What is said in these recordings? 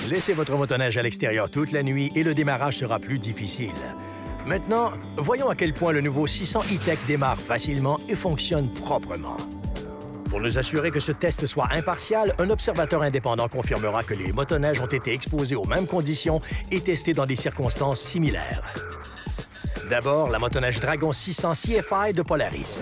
Laissez votre motoneige à l'extérieur toute la nuit et le démarrage sera plus difficile. Maintenant, voyons à quel point le nouveau 600 E-Tech démarre facilement et fonctionne proprement. Pour nous assurer que ce test soit impartial, un observateur indépendant confirmera que les motoneiges ont été exposés aux mêmes conditions et testés dans des circonstances similaires. D'abord, la motoneige Dragon 600 CFI de Polaris.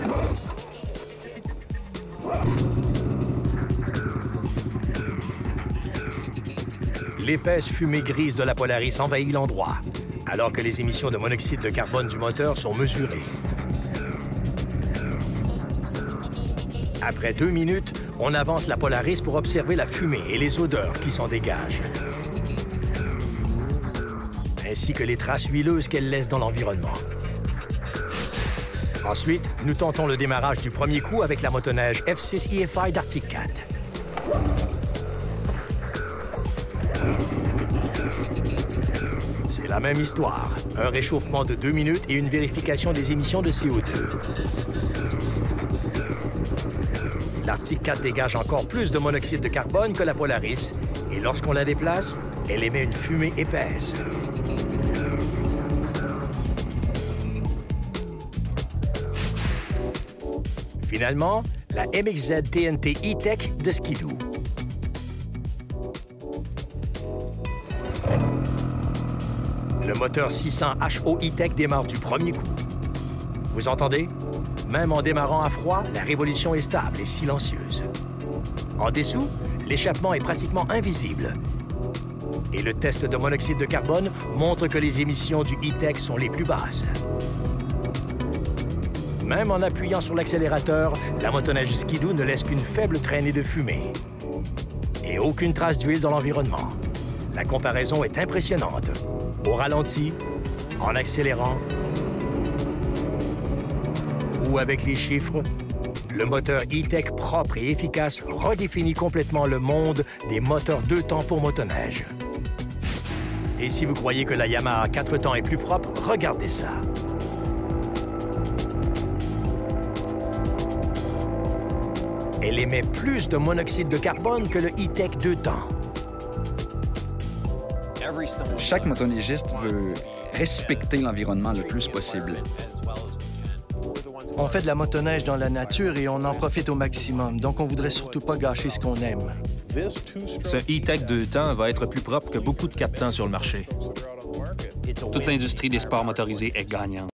L'épaisse fumée grise de la Polaris envahit l'endroit, alors que les émissions de monoxyde de carbone du moteur sont mesurées. Après 2 minutes, on avance la Polaris pour observer la fumée et les odeurs qui s'en dégagent, ainsi que les traces huileuses qu'elle laisse dans l'environnement. Ensuite, nous tentons le démarrage du premier coup avec la motoneige F6 EFI d'Arctic Cat. C'est la même histoire. Un réchauffement de 2 minutes et une vérification des émissions de CO2. L'Arctic Cat dégage encore plus de monoxyde de carbone que la Polaris, et lorsqu'on la déplace, elle émet une fumée épaisse. Finalement, la MXZ TNT E-Tech de Ski-Doo. Le moteur 600 HO E-Tech démarre du premier coup. Vous entendez? Même en démarrant à froid, la révolution est stable et silencieuse. En dessous, l'échappement est pratiquement invisible. Et le test de monoxyde de carbone montre que les émissions du E-Tech sont les plus basses. Même en appuyant sur l'accélérateur, la motoneige Ski-Doo ne laisse qu'une faible traînée de fumée. Et aucune trace d'huile dans l'environnement. La comparaison est impressionnante. Au ralenti, en accélérant, ou avec les chiffres, le moteur E-Tech propre et efficace redéfinit complètement le monde des moteurs 2 temps pour motoneige. Et si vous croyez que la Yamaha 4 temps est plus propre, regardez ça. Elle émet plus de monoxyde de carbone que le E-Tech 2 temps. Chaque motoneigiste veut respecter l'environnement le plus possible. On fait de la motoneige dans la nature et on en profite au maximum, donc on voudrait surtout pas gâcher ce qu'on aime. Ce E-Tech 2 temps va être plus propre que beaucoup de 4 temps sur le marché. Toute l'industrie des sports motorisés est gagnante.